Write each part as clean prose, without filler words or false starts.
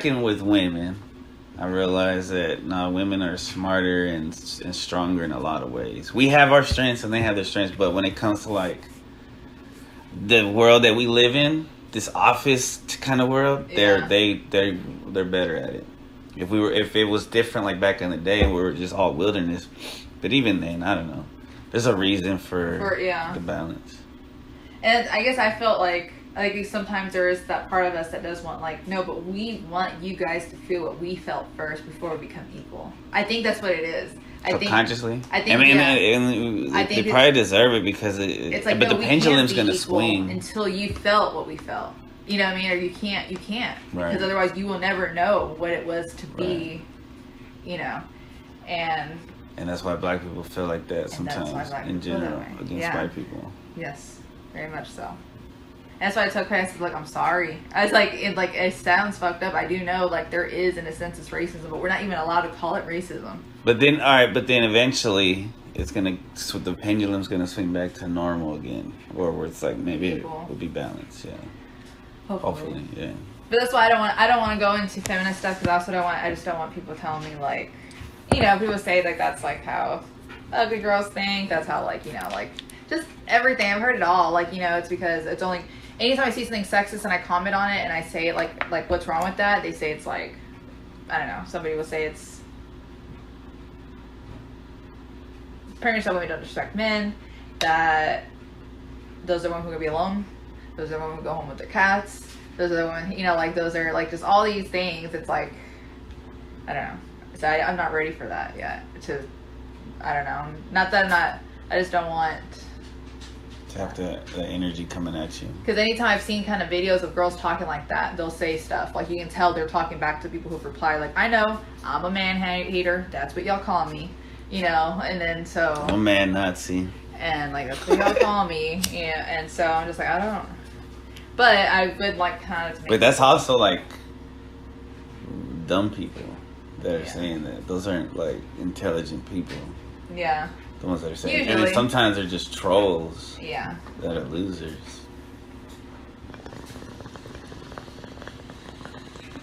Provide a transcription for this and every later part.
working with women, I realize that women are smarter and stronger in a lot of ways. We have our strengths and they have their strengths, but when it comes to like the world that we live in, this office kind of world, they're better at it. If it was different like back in the day, we were just all wilderness. But even then, I don't know. There's a reason for the balance. And I guess I felt like sometimes there is that part of us that does want like, no, but we want you guys to feel what we felt first before we become equal. I think that's what it is. Subconsciously? I think they probably deserve it because it's like, but the pendulum's going to swing. Until you felt what we felt. You know what I mean? Or you can't. Right. Because otherwise you will never know what it was to be, you know. And that's why black people feel like that sometimes in general against white people. Yes, very much so. And that's why I told Chris, like, I'm sorry. I was like, it sounds fucked up. I do know, like, there is, in a sense, it's racism, but we're not even allowed to call it racism. But then eventually the pendulum's gonna swing back to normal again, or where it's like maybe it will be balanced. Yeah. Hopefully, yeah. But that's why I don't want to go into feminist stuff because I just don't want people telling me like, you know, people say like that's like how ugly girls think. That's how like, you know, like just everything. I've heard it all. Like, you know, it's because it's only anytime I see something sexist and I comment on it and I say it like what's wrong with that? They say it's like, I don't know. Somebody will say it's pretty much that women don't respect men. That those are women who are gonna be alone. Those are women who go home with their cats. Those are the women, you know, like those are like just all these things. It's like, I don't know. So I'm not ready for that yet. I don't know. Not that I just don't want to have the energy coming at you. Because anytime I've seen kind of videos of girls talking like that, they'll say stuff. Like you can tell they're talking back to people who've replied like, I know, I'm a man hater. That's what y'all call me. You know, and then so. I'm a man Nazi. And like, that's what y'all call me. Yeah, and so I'm just like, I don't. But I would like kind of. But that's also like dumb people that are saying that. Those aren't like intelligent people. Yeah. The ones that are saying. Usually. And sometimes they're just trolls. Yeah. That are losers.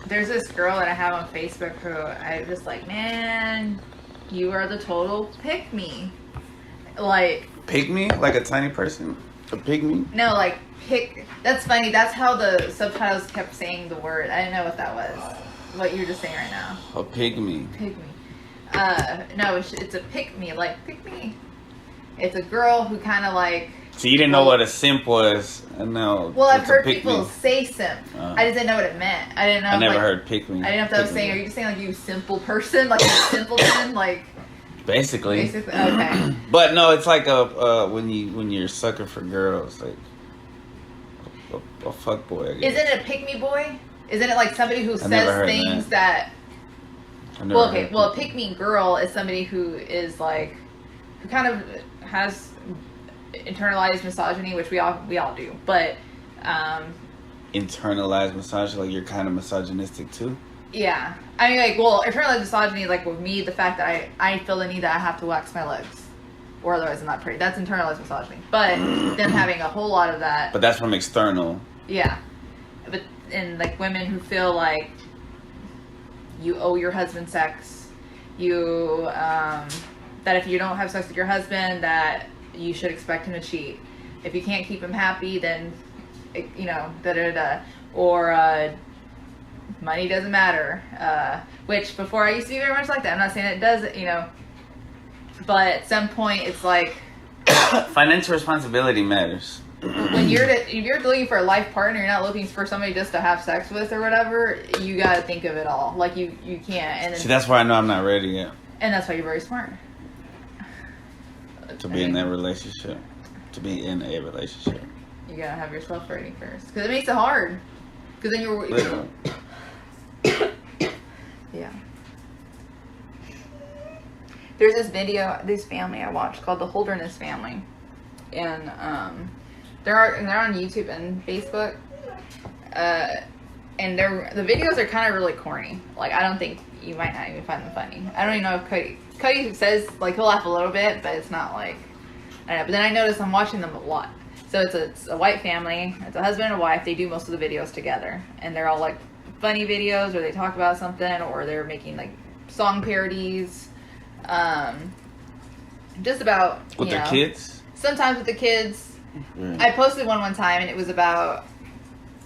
There's this girl that I have on Facebook who I just like, man, you are the total pick-me. Like. Pick-me? Like a tiny person? A pygmy? No, like pick. That's funny. That's how the subtitles kept saying the word. I didn't know what that was. What you were just saying right now. A pygmy. Pygmy. No, it's a pick-me. Like pick-me. It's a girl who kind of like. So you didn't know what a simp was? No. Well, I've heard people say simp. I just didn't know what it meant. I didn't know. I never heard pick-me. I didn't know if that was saying. Are you just saying like you simple person, like a simpleton, like. Basically, okay. But no, it's like when you're a sucker for girls, like a fuck boy. I guess. Isn't it a pick me boy? Isn't it like somebody who says things that? Well, okay. Well, a pick me girl is somebody who is like, who kind of has internalized misogyny, which we all do, but. Internalized misogyny, like you're kind of misogynistic too. Yeah. I mean, like, well, internalized misogyny, like, with me, the fact that I feel the need that I have to wax my legs. Or otherwise I'm not pretty. That's internalized misogyny. But them having a whole lot of that. But that's from external. Yeah. But, and, like, women who feel like you owe your husband sex. You, that if you don't have sex with your husband, that you should expect him to cheat. If you can't keep him happy, then, you know, da-da-da. Or, money doesn't matter, which before I used to be very much like that. I'm not saying it does, you know, but at some point it's like financial responsibility matters. When if you're looking for a life partner, you're not looking for somebody just to have sex with or whatever. You got to think of it all. Like you can't. And then, see, that's why I know I'm not ready yet. And that's why you're very smart. To be in that relationship, to be in a relationship, you gotta have yourself ready first, because it makes it hard. Because then you're. Yeah. There's this family I watched called the Holderness Family, and they're on YouTube and Facebook, and the videos are kind of really corny. Like I don't think you might not even find them funny. I don't even know if Cody says like he'll laugh a little bit, but it's not like I don't know. But then I notice I'm watching them a lot. So it's a white family. It's a husband and a wife. They do most of the videos together, and they're all like funny videos, or they talk about something, or they're making like song parodies. Just about with their kids. Sometimes with the kids. I posted one time, and it was about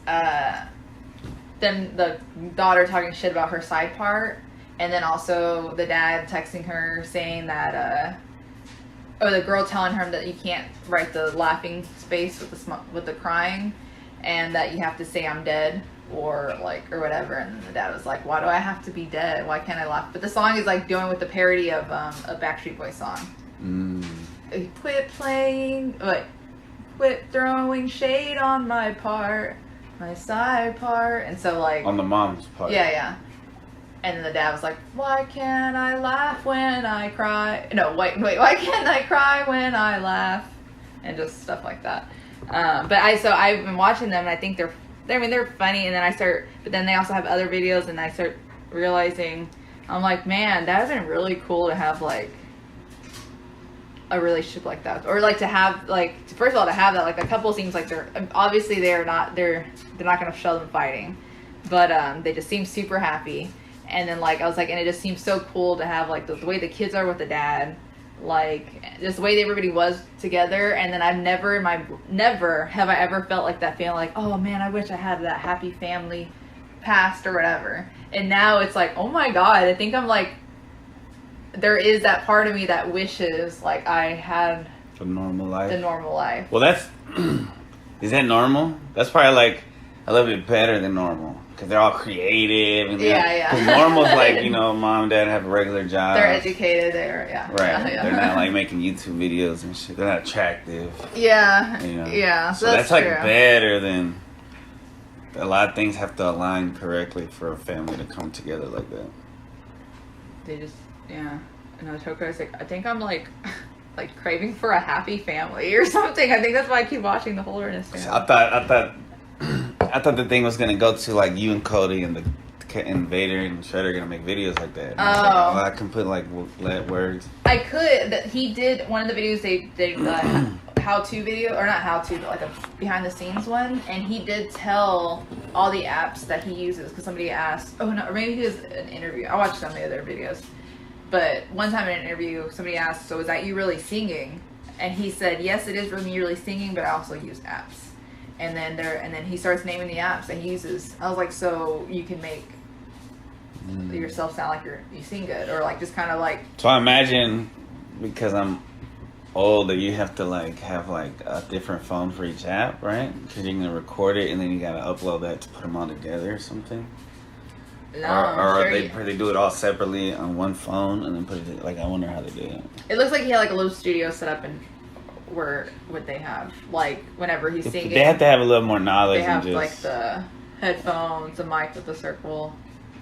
then the daughter talking shit about her side part, and then also the dad texting her saying that or the girl telling her that you can't write the laughing space with the crying, and that you have to say I'm dead or whatever. And the dad was like, why do I have to be dead? Why can't I laugh? But the song is like doing with the parody of a Backstreet Boys song. Quit throwing shade on my part, my side part. And so like on the mom's part. Yeah. And then the dad was like, why can't I laugh when I cry? No, wait, why can't I cry when I laugh? And just stuff like that. But I've been watching them, and I think they're funny. And then but then they also have other videos, and I start realizing, I'm like, man, that would have been really cool to have like a relationship like that, or like to have like, first of all, to have that, like, the couple seems like they're not going to show them fighting, but they just seem super happy. And then like I was like, and it just seems so cool to have like the way the kids are with the dad, like just the way everybody was together. And then I've never have I ever felt like that feeling like, oh man, I wish I had that happy family past or whatever. And now it's like, oh my god, I think I'm like, there is that part of me that wishes like I had the normal life. Well, that's is that normal? That's probably like a little bit better than normal, because they're all creative. And because normal's like, mom and dad have a regular job. They're educated. Right. Yeah. They're not like making YouTube videos and shit. They're not attractive. Yeah. Yeah. So that's like better than, a lot of things have to align correctly for a family to come together like that. They just, and I told her, I was like, I think I'm like craving for a happy family or something. I think that's why I keep watching the Holderness Family. I thought the thing was gonna go to like you and Cody and Vader and Shredder gonna make videos like that. And I can put like words. I could. He did one of the videos. They did how-to video, or not how-to, but like a behind-the-scenes one. And he did tell all the apps that he uses, because somebody asked. Oh no, or maybe he was an interview. I watched some of the other videos, but one time in an interview, somebody asked, "So is that you really singing?" And he said, "Yes, it is for me really singing, but I also use apps." And then he starts naming the apps that he uses. I was like, so you can make yourself sound like you sing good, or like just kind of like. So I imagine, because I'm old, that you have to like have like a different phone for each app, right? Because you're gonna record it and then you gotta upload that to put them all together or something. No, or they do it all separately on one phone and then put it like, I wonder how they do it. It looks like he had like a little studio set up and. Where would they have, like, whenever he's singing, they have to have a little more knowledge. They have like the headphones, the mic with the circle.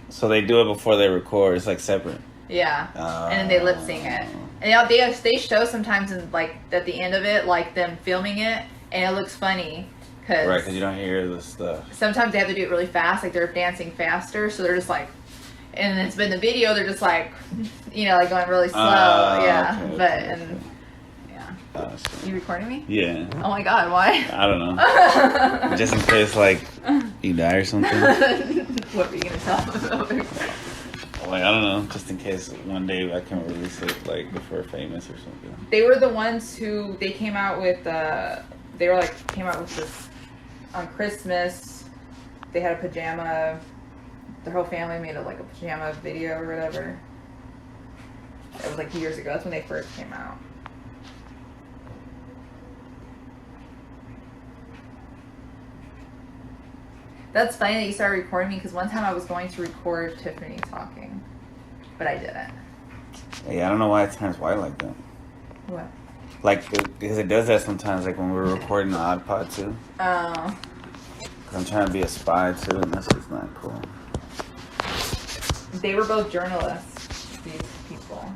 So they do it before they record. It's like separate. Yeah, and then they lip sync it. And they show sometimes in like at the end of it, like them filming it, and it looks funny because you don't hear the stuff. Sometimes they have to do it really fast, like they're dancing faster, so they're just like, and it's been the video, they're just like, like going really slow. Okay, but and. You recording me? Yeah. Oh my god, why? I don't know. Just in case, like, you die or something. What were you gonna tell them? Like, I don't know. Just in case one day I can release it, like, if we're famous or something. They were the ones who, they came out with, came out with this, on Christmas, they had a pajama, their whole family made a pajama video or whatever. It was like years ago, that's when they first came out. That's funny that you started recording me, because one time I was going to record Tiffany talking, but I didn't. Yeah, I don't know why it turns white like that. What? Like, because it does that sometimes, like when we're recording the Odd Pod too. Oh. Because I'm trying to be a spy too, and that's just not cool. They were both journalists, these people.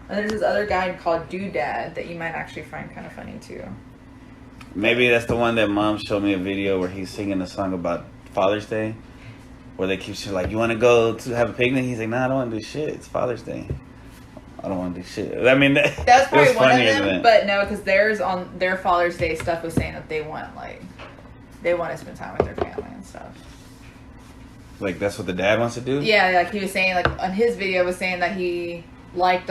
And there's this other guy called Doodad that you might actually find kind of funny too. Maybe that's the one that Mom showed me a video where he's singing a song about Father's Day, where they keep saying like, you want to go to have a picnic? He's like, nah, I don't want to do shit. It's Father's Day. I don't want to do shit. I mean, that's probably one of them. But no, because theirs on their Father's Day stuff was saying that they want to spend time with their family and stuff. Like that's what the dad wants to do? Yeah, like he was saying, like on his video was saying that he liked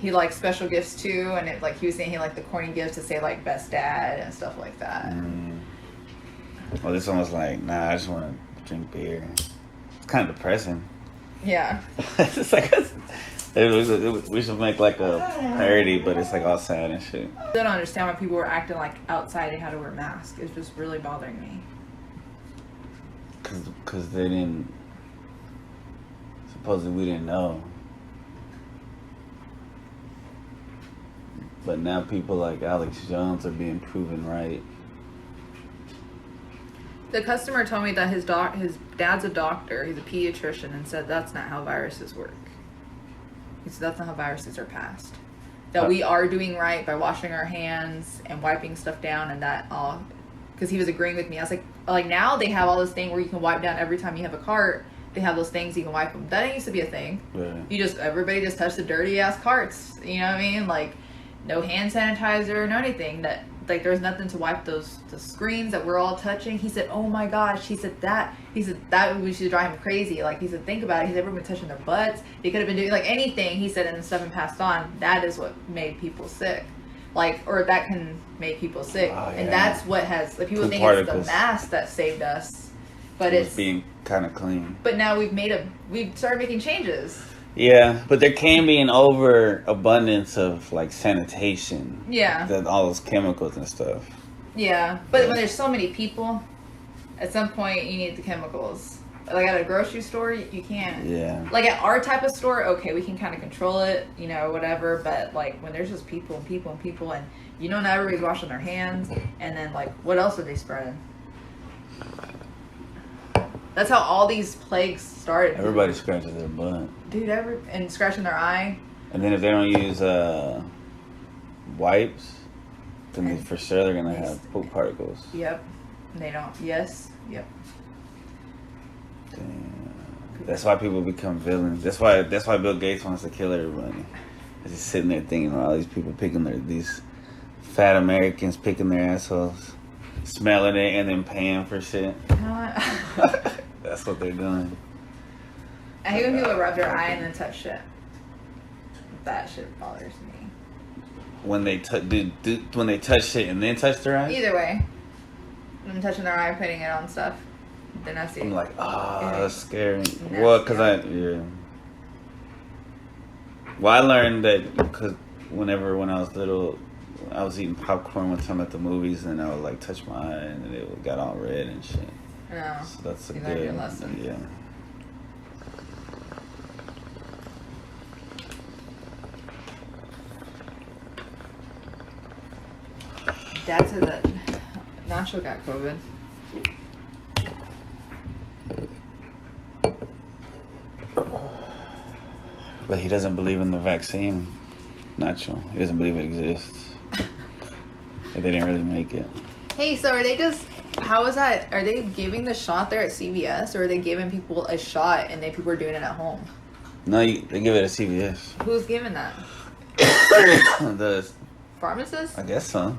he liked special gifts too, and it like he was saying he liked the corny gifts to say like best dad and stuff like that. Well, this one was like, nah, I just want to drink beer. It's kind of depressing. Yeah. It's like we should make like a parody, but it's like all sad and shit. I don't understand why people were acting like outside they had to wear masks. It's just really bothering me. Cause they didn't. Supposedly we didn't know. But now people like Alex Jones are being proven right. The customer told me that his dad's a doctor. He's a pediatrician, and said that's not how viruses work. He said that's not how viruses are passed. That we are doing right by washing our hands and wiping stuff down, and that all. Because he was agreeing with me. I was like now they have all this thing where you can wipe down every time you have a cart. They have those things you can wipe them. That didn't used to be a thing. Yeah. Everybody just touched the dirty ass carts. You know what I mean? Like no hand sanitizer, no anything. That like there's nothing to wipe the screens that we're all touching. He said, "Oh my gosh," he said that we should drive him crazy. Like he said, think about it. He said everyone been touching their butts. They could have been doing like anything. He said, and stuff and passed on. That is what made people sick. Like, or that can make people sick. Oh, yeah. And that's what has, like, people think it's the mask that saved us. But it's being kind of clean. But now we've started making changes. Yeah, but there can be an overabundance of, like, sanitation. Yeah. All those chemicals and stuff. Yeah, but when there's so many people, at some point you need the chemicals. Like at a grocery store, you can't. Yeah. Like at our type of store, okay, we can kind of control it, you know, whatever. But like when there's just people and people and people, and you know, not everybody's washing their hands, and then like what else are they spreading? That's how all these plagues started. Everybody scratches their butt. Dude, and scratching their eye. And then if they don't use wipes, then for sure they're gonna have poop particles. Yep. And they don't. Yes. Yep. That's why people become villains. That's why Bill Gates wants to kill everybody. He's sitting there thinking all these people picking these fat Americans picking their assholes, smelling it and then paying for shit. That's what they're doing. I hate when people rub their eye and then touch shit. That shit bothers me. When they when they touch shit and then touch their eye? Either way. I'm touching their eye, putting it on stuff. Then I see. I'm like, that's scary. Well, because Well, I learned that because when I was little, I was eating popcorn one time at the movies, and I would like touch my eye, and it got all red and shit. Oh, so that's a good lesson. Yeah. Dad said that Nacho got COVID. But he doesn't believe in the vaccine. Nacho. He doesn't believe it exists. They didn't really make it. Hey, so are they how is that? Are they giving the shot there at CVS, or are they giving people a shot and then people are doing it at home? No, they give it at CVS. Who's giving that? The pharmacist? I guess so.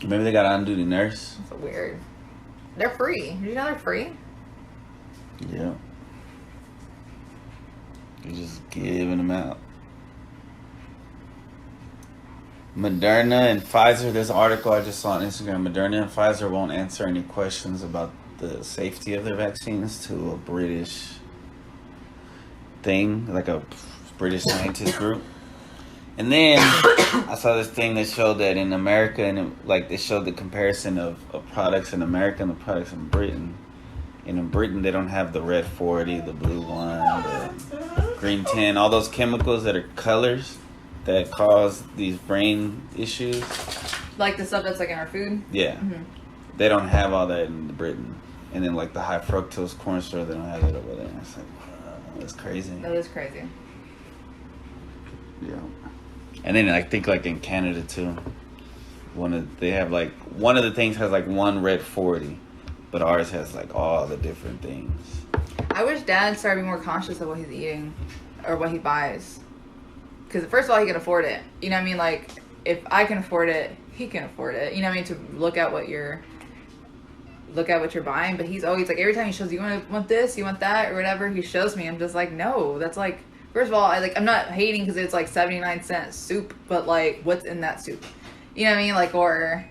Maybe they got an on-duty nurse. That's weird. They're free. Did you know they're free? Yeah. You're just giving them out. Moderna and Pfizer, there's an article I just saw on Instagram. Moderna and Pfizer won't answer any questions about the safety of their vaccines to a British thing, like a British scientist group. And then I saw this thing that showed that in America, and they showed the comparison of products in America and the products in Britain. And in Britain, they don't have the red 40, the blue 1, the green 10, all those chemicals that are colors that cause these brain issues. Like the stuff that's like in our food? Yeah. Mm-hmm. They don't have all that in Britain. And then like the high fructose corn syrup, they don't have it over there. It's like, that's crazy. That is crazy. Yeah. And then I think like in Canada too, one of the things has like one red 40, but ours has like all the different things. I wish Dad started being more conscious of what he's eating or what he buys. Because first of all, he can afford it. You know what I mean? Like, if I can afford it, he can afford it. You know what I mean? To look at what look at what you're buying. But he's always like, every time he shows, you want this, you want that, or whatever he shows me, I'm just like, no, that's like, first of all, I'm not hating because it's like 79-cent soup, but like, what's in that soup? You know what I mean? Like, or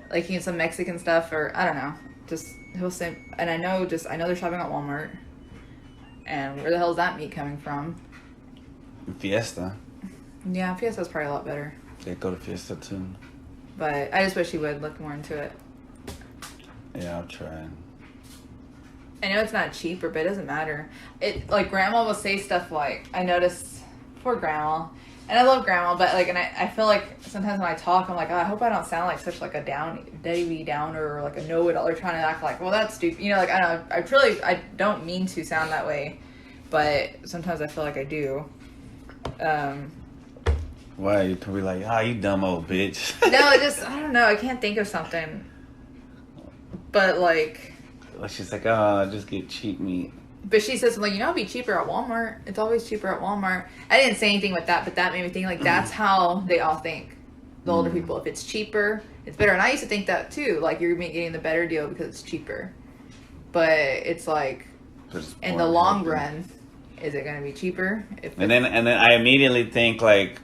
like some Mexican stuff, or I don't know. Just he'll say, and I know they're shopping at Walmart. And where the hell is that meat coming from? Fiesta. Yeah, Fiesta's probably a lot better. They go to Fiesta too. But I just wish he would look more into it. Yeah, I'll try. I know it's not cheaper, but it doesn't matter. It like Grandma will say stuff like, I noticed, poor Grandma, and I love Grandma, but like, and I feel like sometimes when I talk, I'm like, oh, I hope I don't sound like such like a Debbie Downer or like a know-it-all, or trying to act like, well, that's stupid, you know, like I don't know, I don't mean to sound that way, but sometimes I feel like I do. Why? You could be like, you dumb old bitch. No, I don't know, I can't think of something, but like. She's like, I just get cheap meat. But she says, like, it'd be cheaper at Walmart. It's always cheaper at Walmart. I didn't say anything with that, but that made me think, like, that's how they all think. The older people. If it's cheaper, it's better. And I used to think that, too. Like, you're getting the better deal because it's cheaper. But it's like, in the long run, is it going to be cheaper? And then I immediately think, like,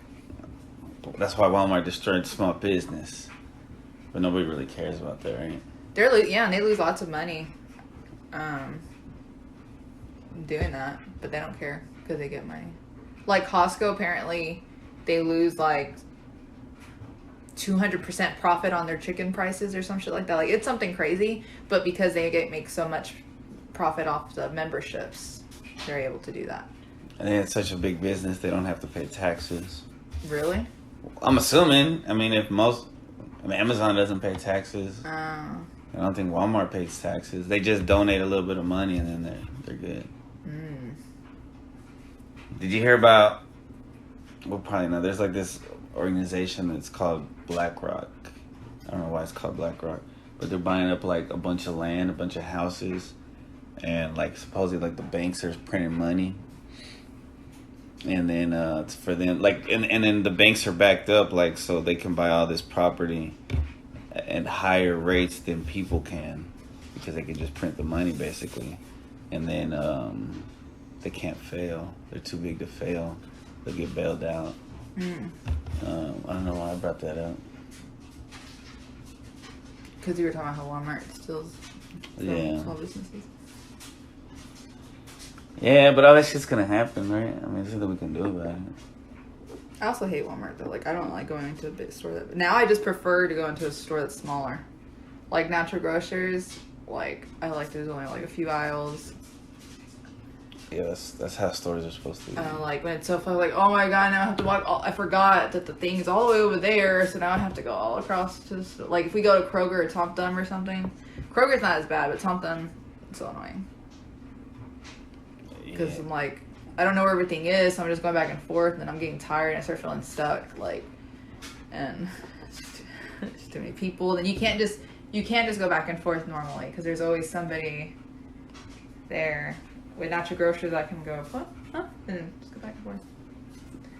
that's why Walmart destroyed small business. But nobody really cares about that, right? And they lose lots of money. Doing that, but they don't care because they get money. Like Costco, apparently they lose like 200% profit on their chicken prices or some shit like that. Like it's something crazy, but because they make so much profit off the memberships, they're able to do that. And it's such a big business, they don't have to pay taxes. Really? I'm assuming. I mean, Amazon doesn't pay taxes. I don't think Walmart pays taxes. They just donate a little bit of money and then they're good. Did you hear about? Well, probably not. There's like this organization that's called BlackRock. I don't know why it's called BlackRock, but they're buying up like a bunch of land, a bunch of houses, and like supposedly like the banks are printing money, and then it's for them like and then the banks are backed up like so they can buy all this property at higher rates than people can because they can just print the money basically, and then they can't fail. They're too big to fail. They'll get bailed out. I don't know why I brought that up. Because you were talking about how Walmart steals small businesses. Yeah, but all that shit's gonna happen, right? I mean, there's nothing we can do about it. I also hate Walmart though. Like I don't like going into a big store. Now I just prefer to go into a store that's smaller. Like Natural Grocers. Like I like there's only like a few aisles. Yeah, that's how stores are supposed to be. I don't like when it's so fun. Like, oh my god, now I have to walk. I forgot that the thing's all the way over there, so now I have to go all across to. Like, if we go to Kroger or Tom Thumb or something, Kroger's not as bad, but Tom Thumb, it's so annoying. Because I'm like, I don't know where everything is, so I'm just going back and forth, and then I'm getting tired and I start feeling stuck. Like, and it's too many people. Then you can't just go back and forth normally because there's always somebody there. With Natural Grocers, I can go, and then just go back and forth.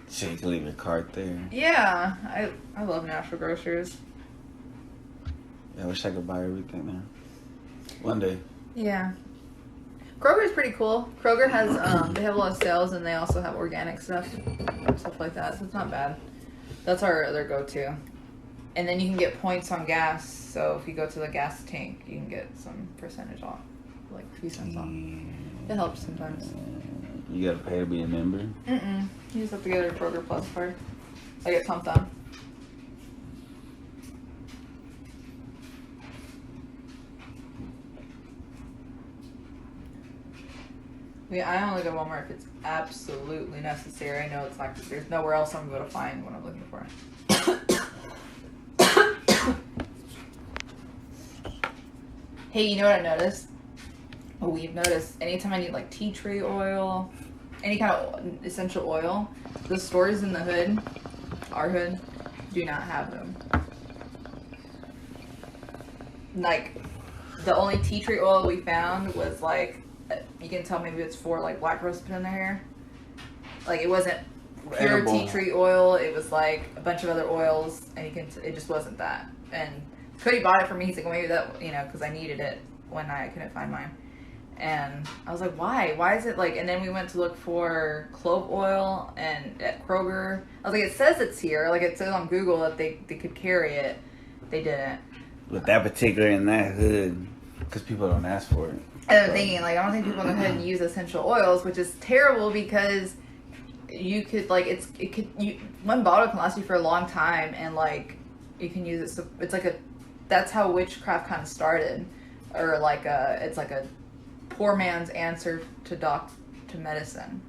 So you can leave your cart there. Yeah, I love Natural Grocers. Yeah, I wish I could buy everything there. One day. Yeah. Kroger's pretty cool. Kroger has, they have a lot of sales, and they also have organic stuff like that, so it's not bad. That's our other go-to. And then you can get points on gas, so if you go to the gas tank, you can get some percentage off, like a few cents off. It helps sometimes. You gotta pay to be a member? You just have to get a Kroger Plus card. I get Tom Thumb. Yeah, I only go to Walmart if it's absolutely necessary. I know it's like there's nowhere else I'm going to find what I'm looking for. Hey, you know what I noticed? Well, we've noticed anytime I need like tea tree oil, any kind of essential oil, the stores in the hood, our hood, do not have them. Like, the only tea tree oil we found was like, you can tell maybe it's for like black girls to put in their hair. Like, it wasn't pure edible tea tree oil, it was like a bunch of other oils, and it just wasn't that. And Cody bought it for me. He's like, well, maybe that, because I needed it when I couldn't find mine. And I was like, why? Why is it like, and then we went to look for clove oil and at Kroger. I was like, it says it's here. Like, it says on Google that they could carry it. They didn't. With that particular in that hood, because people don't ask for it. And I'm thinking, like, I don't think people know how to use essential oils, which is terrible because you could, like, one bottle can last you for a long time, and, like, you can use it. So it's like that's how witchcraft kind of started, or like it's like a poor man's answer to medicine.